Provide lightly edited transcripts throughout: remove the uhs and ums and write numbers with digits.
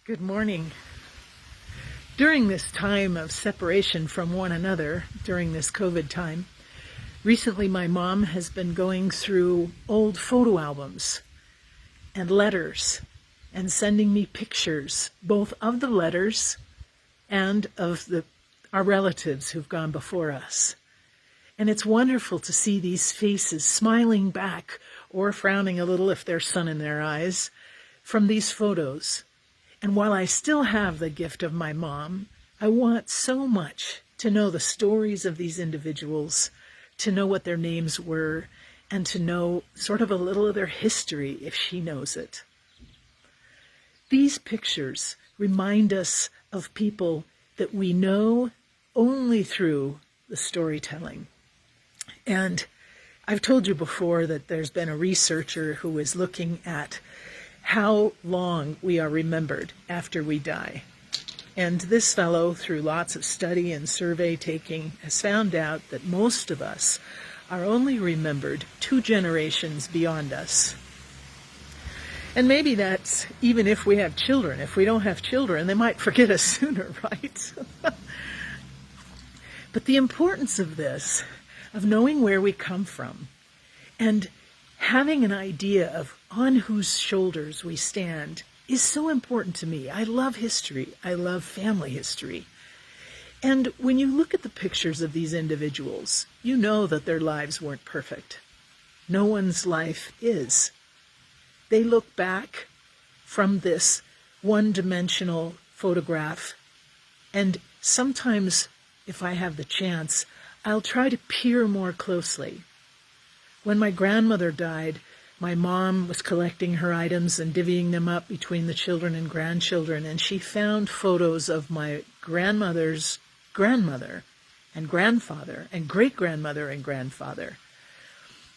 Good morning. During this time of separation from one another, during this COVID time, recently my mom has been going through old photo albums and letters and sending me pictures, both of the letters and of our relatives who've gone before us. And it's wonderful to see these faces smiling back or frowning a little if there's sun in their eyes from these photos. And while I still have the gift of my mom, I want so much to know the stories of these individuals, to know what their names were, and to know sort of a little of their history if she knows it. These pictures remind us of people that we know only through the storytelling. And I've told you before that there's been a researcher who is looking at how long we are remembered after we die. And this fellow, through lots of study and survey taking, has found out that most of us are only remembered 2 generations beyond us. And maybe that's even if we have children. If we don't have children, they might forget us sooner, right? But the importance of this, of knowing where we come from, and having an idea of on whose shoulders we stand is so important to me. I love history. I love family history. And when you look at the pictures of these individuals, you know that their lives weren't perfect. No one's life is. They look back from this one-dimensional photograph, and sometimes, if I have the chance, I'll try to peer more closely. When my grandmother died, my mom was collecting her items and divvying them up between the children and grandchildren, and she found photos of my grandmother's grandmother and grandfather and great-grandmother and grandfather.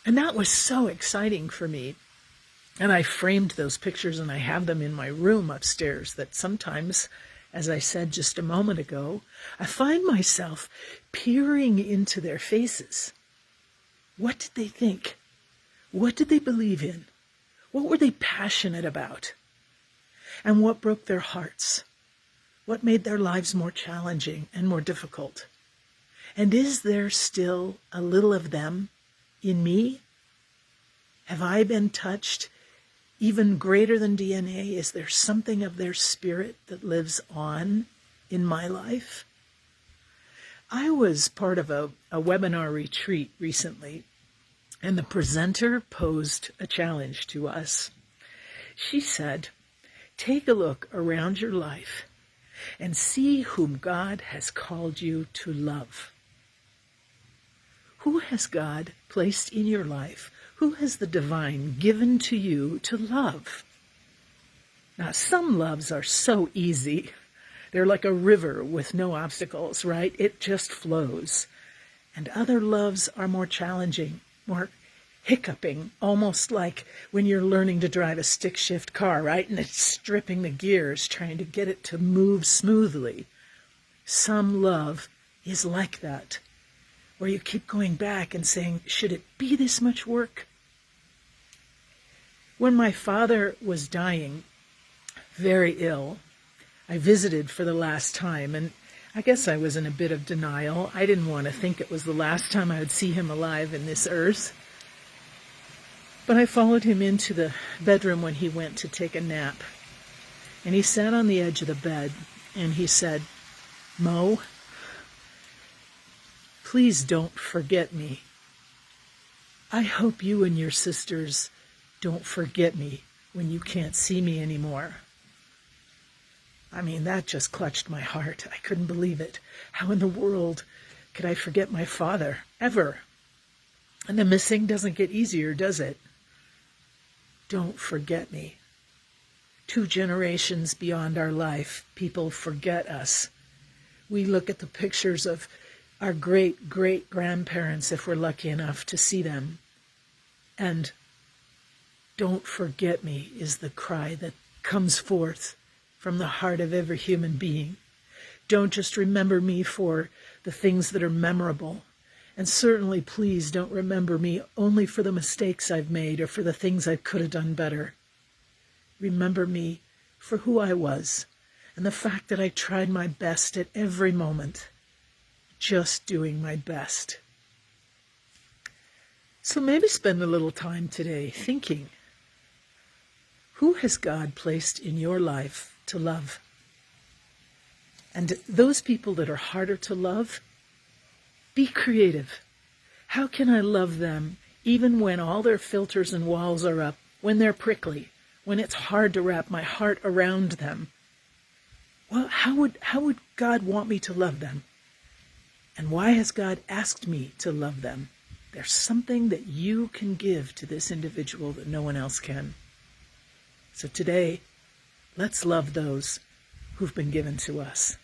And that was so exciting for me. And I framed those pictures and I have them in my room upstairs that sometimes, as I said just a moment ago, I find myself peering into their faces. What did they think? What did they believe in? What were they passionate about? And what broke their hearts? What made their lives more challenging and more difficult? And is there still a little of them in me? Have I been touched even greater than DNA? Is there something of their spirit that lives on in my life? I was part of a webinar retreat recently, and the presenter posed a challenge to us. She said, take a look around your life and see whom God has called you to love. Who has God placed in your life? Who has the divine given to you to love? Now, some loves are so easy. They're like a river with no obstacles, right? It just flows. And other loves are more challenging, more hiccuping, almost like when you're learning to drive a stick shift car, right? And it's stripping the gears, trying to get it to move smoothly. Some love is like that, where you keep going back and saying, should it be this much work? When my father was dying, very ill, I visited for the last time, and I guess I was in a bit of denial. I didn't want to think it was the last time I would see him alive in this earth. But I followed him into the bedroom when he went to take a nap. And he sat on the edge of the bed and he said, Mo, please don't forget me. I hope you and your sisters don't forget me when you can't see me anymore. I mean, that just clutched my heart. I couldn't believe it. How in the world could I forget my father, ever? And the missing doesn't get easier, does it? Don't forget me. 2 generations beyond our life, people forget us. We look at the pictures of our great-great-grandparents, if we're lucky enough to see them. And don't forget me is the cry that comes forth from the heart of every human being. Don't just remember me for the things that are memorable. And certainly, please don't remember me only for the mistakes I've made or for the things I could have done better. Remember me for who I was and the fact that I tried my best at every moment, just doing my best. So maybe spend a little time today thinking, who has God placed in your life to love? And those people that are harder to love, be creative. How can I love them even when all their filters and walls are up, when they're prickly, when it's hard to wrap my heart around them? Well, how would God want me to love them? And why has God asked me to love them? There's something that you can give to this individual that no one else can. So today, let's love those who've been given to us.